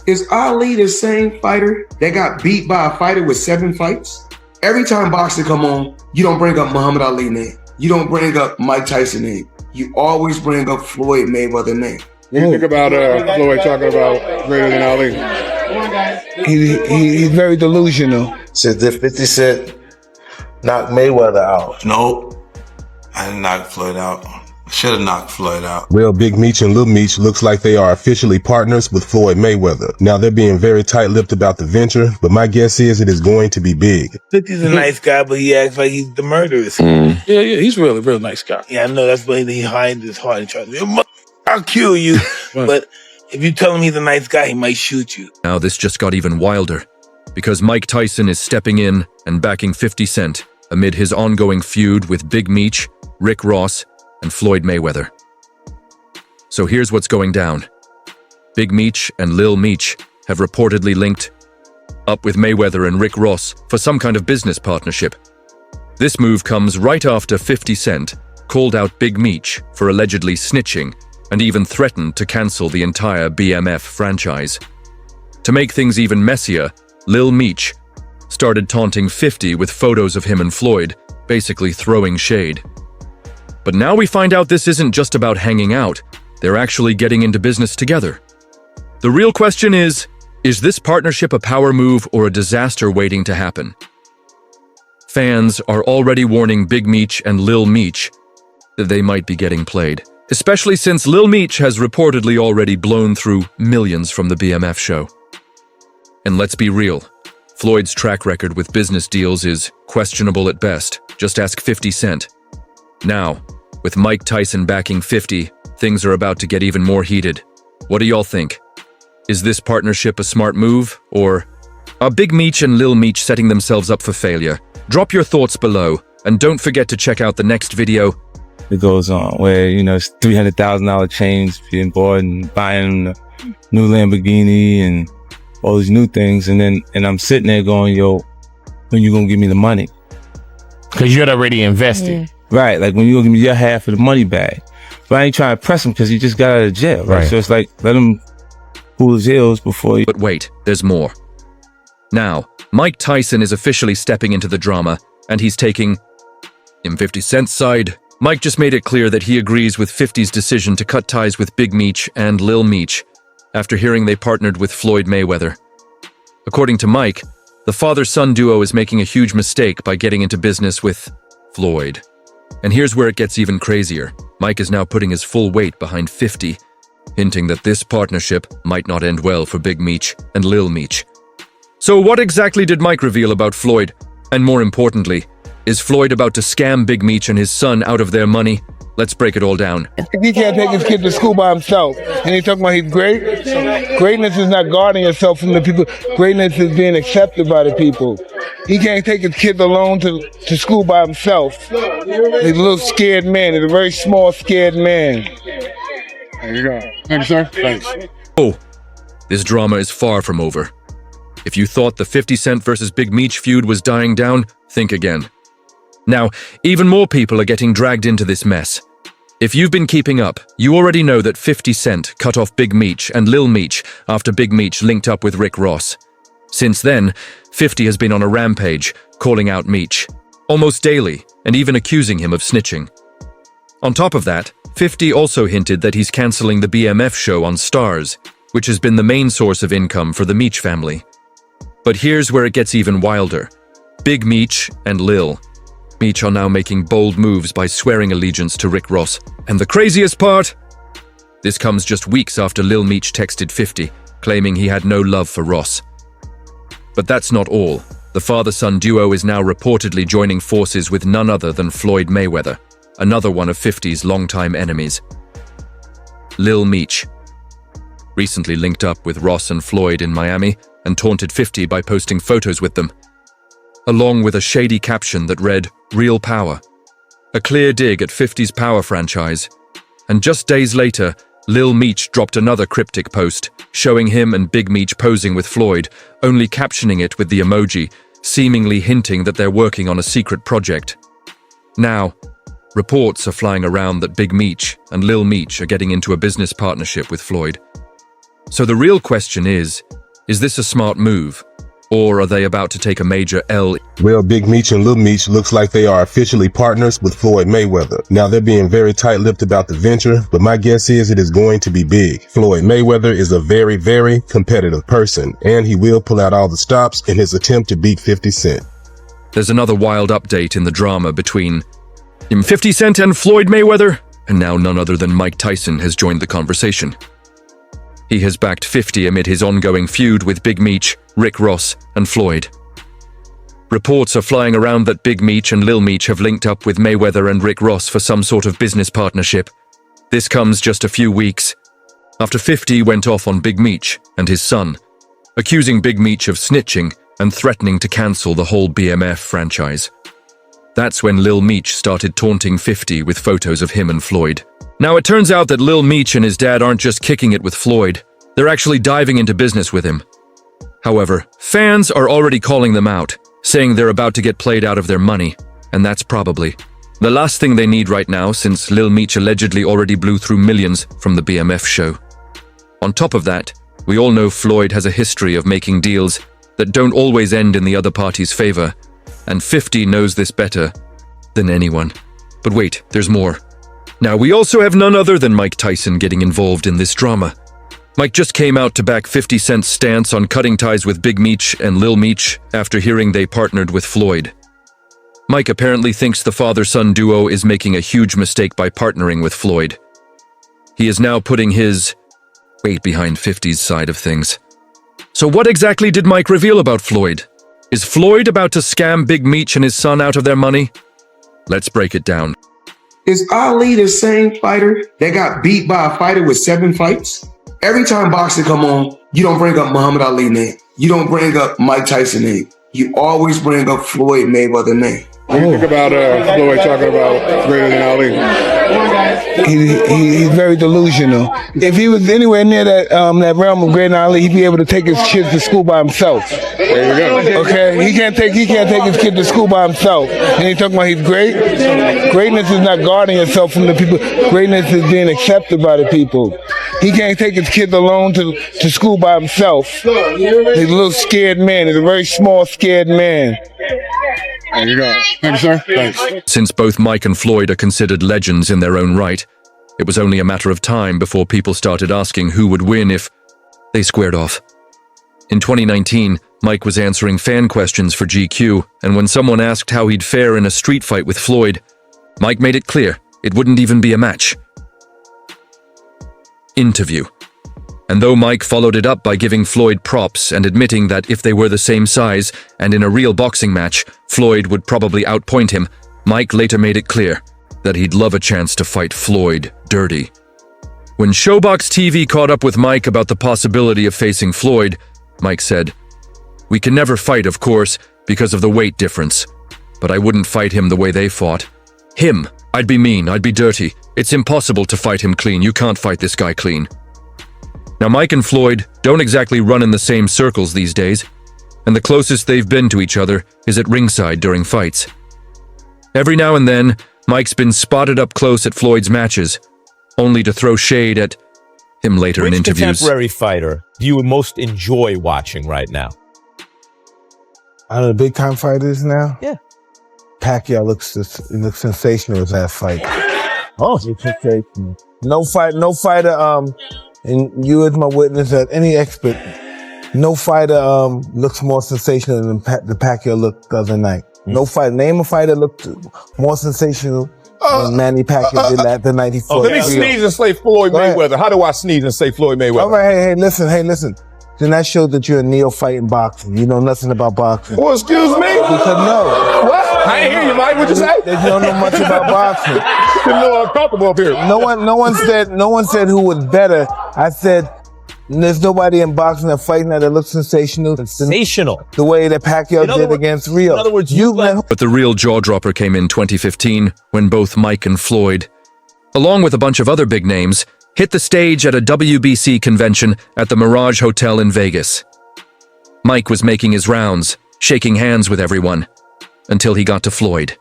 Is Ali the same fighter that got beat by a fighter with 7 fights? Every time boxing come on, you don't bring up Muhammad Ali name. You don't bring up Mike Tyson name. You always bring up Floyd Mayweather name. What do you think about Floyd talking about greater than Ali? He's very delusional. Said that 50 Cent knocked Mayweather out. Nope. I didn't knock Floyd out. Should have knocked Floyd out. Well, Big Meech and Lil Meech looks like they are officially partners with Floyd Mayweather. Now, they're being very tight-lipped about the venture, but my guess is it is going to be big. 50's a nice guy, but he acts like he's the murderer. Yeah, he's really, real nice guy. Yeah, I know, that's why he hides his heart and tries to, I'll kill you. But if you tell him he's a nice guy, he might shoot you. Now this just got even wilder, because Mike Tyson is stepping in and backing 50 Cent amid his ongoing feud with Big Meech, Rick Ross, and Floyd Mayweather. So here's what's going down. Big Meech and Lil Meech have reportedly linked up with Mayweather and Rick Ross for some kind of business partnership. This move comes right after 50 Cent called out Big Meech for allegedly snitching and even threatened to cancel the entire BMF franchise. To make things even messier, Lil Meech started taunting 50 with photos of him and Floyd, basically throwing shade. But now we find out this isn't just about hanging out, they're actually getting into business together. The real question is this partnership a power move or a disaster waiting to happen? Fans are already warning Big Meech and Lil Meech that they might be getting played, especially since Lil Meech has reportedly already blown through millions from the BMF show. And let's be real, Floyd's track record with business deals is questionable at best. Just ask 50 Cent. Now, with Mike Tyson backing 50, things are about to get even more heated. What do y'all think? Is this partnership a smart move, or are Big Meech and Lil Meech setting themselves up for failure? Drop your thoughts below, and don't forget to check out the next video. It goes on where, it's $300,000 chains being bought and buying a new Lamborghini and all these new things. And I'm sitting there going, yo, when you gonna give me the money? Because you're already invested. Right, like when you gonna give me your half of the money back. But I ain't trying to press him because he just got out of jail, right? So it's like, let him cool his heels before he... But wait, there's more. Now, Mike Tyson is officially stepping into the drama, and he's taking 50 Cent's side. Mike just made it clear that he agrees with 50's decision to cut ties with Big Meech and Lil Meech after hearing they partnered with Floyd Mayweather. According to Mike, the father-son duo is making a huge mistake by getting into business with Floyd. And here's where it gets even crazier. Mike is now putting his full weight behind 50, hinting that this partnership might not end well for Big Meech and Lil Meech. So what exactly did Mike reveal about Floyd? And more importantly, is Floyd about to scam Big Meech and his son out of their money? Let's break it all down. He can't take his kid to school by himself. And he's talking about he's great. Greatness is not guarding yourself from the people. Greatness is being accepted by the people. He can't take his kids alone to school by himself. He's a little scared man. He's a very small, scared man. There you go. Thanks, sir. Thanks. Oh, this drama is far from over. If you thought the 50 Cent versus Big Meech feud was dying down, think again. Now, even more people are getting dragged into this mess. If you've been keeping up, you already know that 50 Cent cut off Big Meech and Lil Meech after Big Meech linked up with Rick Ross. Since then, 50 has been on a rampage, calling out Meech, almost daily, and even accusing him of snitching. On top of that, 50 also hinted that he's cancelling the BMF show on Stars, which has been the main source of income for the Meech family. But here's where it gets even wilder. Big Meech and Lil Meech are now making bold moves by swearing allegiance to Rick Ross. And the craziest part? This comes just weeks after Lil Meech texted 50, claiming he had no love for Ross. But that's not all. The father-son duo is now reportedly joining forces with none other than Floyd Mayweather, another one of 50's longtime enemies. Lil Meech recently linked up with Ross and Floyd in Miami and taunted 50 by posting photos with them, along with a shady caption that read, "Real Power," a clear dig at 50's Power franchise. And just days later, Lil Meech dropped another cryptic post, showing him and Big Meech posing with Floyd, only captioning it with the emoji, seemingly hinting that they're working on a secret project. Now, reports are flying around that Big Meech and Lil Meech are getting into a business partnership with Floyd. So the real question is this a smart move? Or are they about to take a major L? Well, Big Meech and Lil Meech looks like they are officially partners with Floyd Mayweather. Now they're being very tight-lipped about the venture, but my guess is it is going to be big. Floyd Mayweather is a very, very competitive person, and he will pull out all the stops in his attempt to beat 50 Cent. There's another wild update in the drama between 50 Cent and Floyd Mayweather, and now none other than Mike Tyson has joined the conversation. He has backed 50 amid his ongoing feud with Big Meech, Rick Ross, and Floyd. Reports are flying around that Big Meech and Lil Meech have linked up with Mayweather and Rick Ross for some sort of business partnership. This comes just a few weeks after 50 went off on Big Meech and his son, accusing Big Meech of snitching and threatening to cancel the whole BMF franchise. That's when Lil Meech started taunting 50 with photos of him and Floyd. Now it turns out that Lil Meech and his dad aren't just kicking it with Floyd, they're actually diving into business with him. However, fans are already calling them out, saying they're about to get played out of their money, and that's probably the last thing they need right now since Lil Meech allegedly already blew through millions from the BMF show. On top of that, we all know Floyd has a history of making deals that don't always end in the other party's favor, and 50 knows this better than anyone. But wait, there's more. Now, we also have none other than Mike Tyson getting involved in this drama. Mike just came out to back 50 Cent's stance on cutting ties with Big Meech and Lil Meech after hearing they partnered with Floyd. Mike apparently thinks the father-son duo is making a huge mistake by partnering with Floyd. He is now putting his weight behind 50's side of things. So what exactly did Mike reveal about Floyd? Is Floyd about to scam Big Meech and his son out of their money? Let's break it down. Is Ali the same fighter that got beat by a fighter with 7 fights? Every time boxing come on, you don't bring up Muhammad Ali name. You don't bring up Mike Tyson name. You always bring up Floyd Mayweather name. What do you think about Floyd talking about greater than Ali? He's very delusional. If he was anywhere near that realm of greater than Ali, he'd be able to take his kids to school by himself. There you go. Okay, he can't take his kid to school by himself. And he's talking about he's great. Greatness is not guarding yourself from the people. Greatness is being accepted by the people. He can't take his kids alone to school by himself. He's a little scared man. He's a very small, scared man. There you go. Thanks, sir. Thanks. Since both Mike and Floyd are considered legends in their own right, it was only a matter of time before people started asking who would win if they squared off. In 2019, Mike was answering fan questions for GQ, and when someone asked how he'd fare in a street fight with Floyd, Mike made it clear it wouldn't even be a match. Interview. And though Mike followed it up by giving Floyd props and admitting that if they were the same size and in a real boxing match, Floyd would probably outpoint him, Mike later made it clear that he'd love a chance to fight Floyd dirty. When Showbox TV caught up with Mike about the possibility of facing Floyd, Mike said, "We can never fight, of course, because of the weight difference. But I wouldn't fight him the way they fought. Him, I'd be mean, I'd be dirty. It's impossible to fight him clean. You can't fight this guy clean." Now, Mike and Floyd don't exactly run in the same circles these days, and the closest they've been to each other is at ringside during fights. Every now and then, Mike's been spotted up close at Floyd's matches, only to throw shade at him later in interviews. Which contemporary fighter do you most enjoy watching right now? Out of the big time fighters now? Yeah. Pacquiao looks sensational with that fight. Oh, he's sensational. No fighter, and you as my witness, that any expert, no fighter looks more sensational than the Pacquiao looked the other night. No fighter, name a fighter looked more sensational than Manny Pacquiao did the night he fought. Let me sneeze and say Floyd Mayweather. How do I sneeze and say Floyd Mayweather? All right, hey, listen. Then that showed that you're a neophyte in boxing. You know nothing about boxing. Well, excuse me? Because no. What? I ain't hear you, Mike. What'd you say? You don't know much about boxing. You're a little uncomfortable up here. No one said who was better. I said there's nobody in boxing that fighting that looks sensational. Sensational. The way that Pacquiao did against Rio. In other words, But the real jaw-dropper came in 2015 when both Mike and Floyd, along with a bunch of other big names, hit the stage at a WBC convention at the Mirage Hotel in Vegas. Mike was making his rounds, shaking hands with everyone, until he got to Floyd.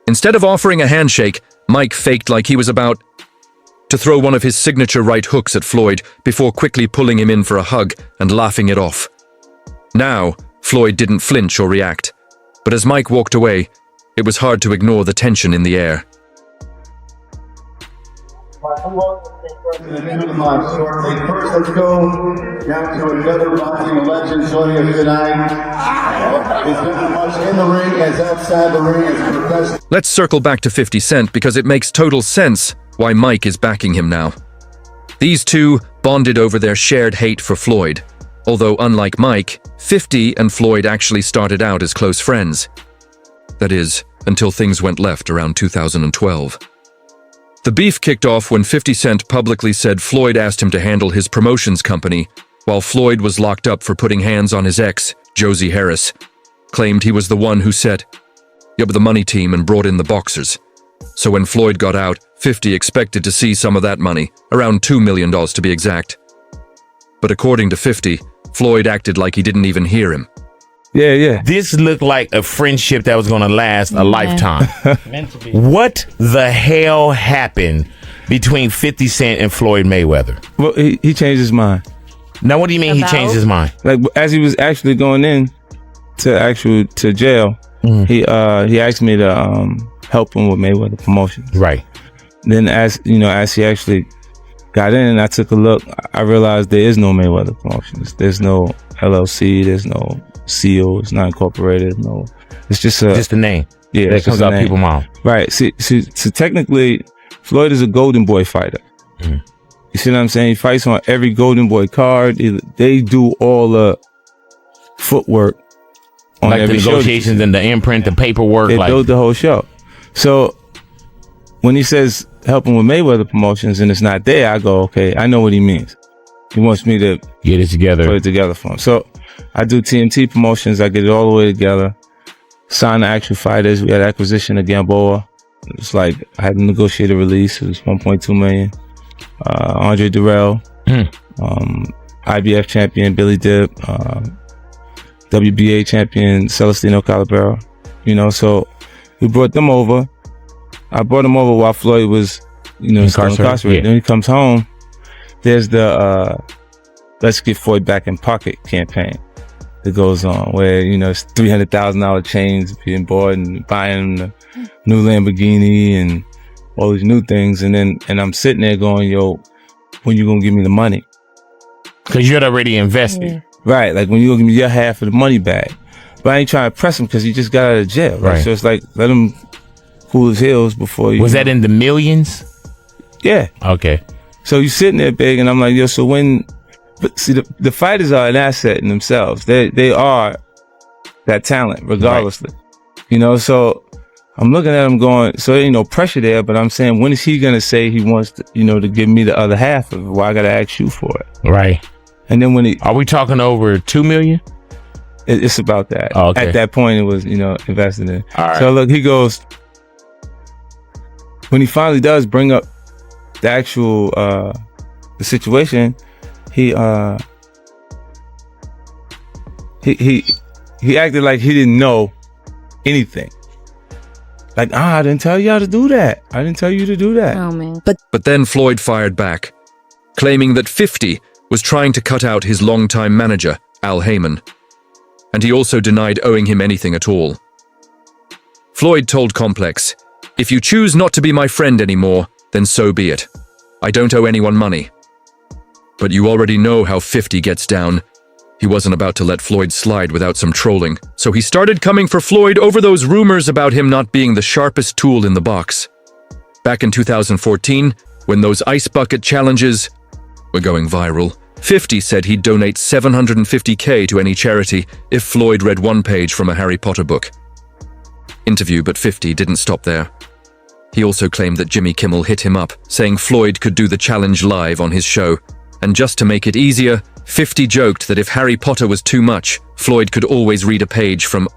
Instead of offering a handshake, Mike faked like he was about to throw one of his signature right hooks at Floyd before quickly pulling him in for a hug and laughing it off. Now, Floyd didn't flinch or react, but as Mike walked away, it was hard to ignore the tension in the air. First, let's go down to another boxing legend joining us tonight. He's been as much in the ring as outside the ring as a professional. Let's circle back to 50 Cent because it makes total sense why Mike is backing him now. These two bonded over their shared hate for Floyd, although unlike Mike, 50 and Floyd actually started out as close friends. That is, until things went left around 2012. The beef kicked off when 50 Cent publicly said Floyd asked him to handle his promotions company, while Floyd was locked up for putting hands on his ex, Josie Harris, claimed he was the one who set up the money team and brought in the boxers. So when Floyd got out, 50 expected to see some of that money, around $2 million to be exact. But according to 50, Floyd acted like he didn't even hear him. Yeah. This looked like a friendship that was going to last a lifetime. Meant to be. What the hell happened between 50 Cent and Floyd Mayweather? Well, he changed his mind. Now, what do you mean he changed his mind? Like, as he was actually going in to jail, he asked me to help him with Mayweather promotions. Right. Then as he actually got in and I took a look, I realized there is no Mayweather promotions. There's no LLC, there's no CO, it's not incorporated, no. It's just a name. Yeah, that comes out people's mouth. Right. See, technically, Floyd is a Golden Boy fighter. You see what I'm saying? He fights on every Golden Boy card. They do all the footwork on like every the negotiations and the imprint, the paperwork. They build the whole show. So when he says helping with Mayweather promotions and it's not there, I go, okay, I know what he means. He wants me to get it together, put it together for him. So I do TMT promotions. I get it all the way together. Sign the actual fighters. We had acquisition of Gamboa. It's like I had a negotiated release. It was 1.2 million. Andre Durrell, IBF champion Billy Dip, WBA champion Celestino Calabero. So we brought them over. I brought him over while Floyd was, still incarcerated. Then he comes home. There's the Let's Get Floyd Back in Pocket campaign that goes on where, it's $300,000 chains being bought and buying a new Lamborghini and all these new things. And I'm sitting there going, yo, when you gonna give me the money? Because you had already invested. Right. Like when you gonna give me your half of the money back. But I ain't trying to press him because he just got out of jail. Right. So it's like, let him cool his heels before you. Was that in the millions? Yeah. Okay. So you sitting there big and I'm like, yo, so when, but see, the fighters are an asset in themselves. They are that talent regardlessly. Right. So I'm looking at him going, so there ain't no pressure there, but I'm saying, when is he going to say he wants to, to give me the other half of it? Why I got to ask you for it? Right. And then when are we talking over 2 million? It's about that. Oh, okay. At that point, it was, invested in. All right. So look, he goes, when he finally does bring up the actual, the situation, he acted like he didn't know anything. Like, I didn't tell y'all to do that. I didn't tell you to do that. Oh, man. But then Floyd fired back, claiming that 50 was trying to cut out his longtime manager, Al Heyman. And he also denied owing him anything at all. Floyd told Complex, "If you choose not to be my friend anymore, then so be it. I don't owe anyone money." But you already know how 50 gets down. He wasn't about to let Floyd slide without some trolling, so he started coming for Floyd over those rumors about him not being the sharpest tool in the box. Back in 2014, when those ice bucket challenges were going viral, 50 said he'd donate $750K to any charity if Floyd read one page from a Harry Potter book. Interview, but 50 didn't stop there. He also claimed that Jimmy Kimmel hit him up, saying Floyd could do the challenge live on his show. And just to make it easier, 50 joked that if Harry Potter was too much, Floyd could always read a page from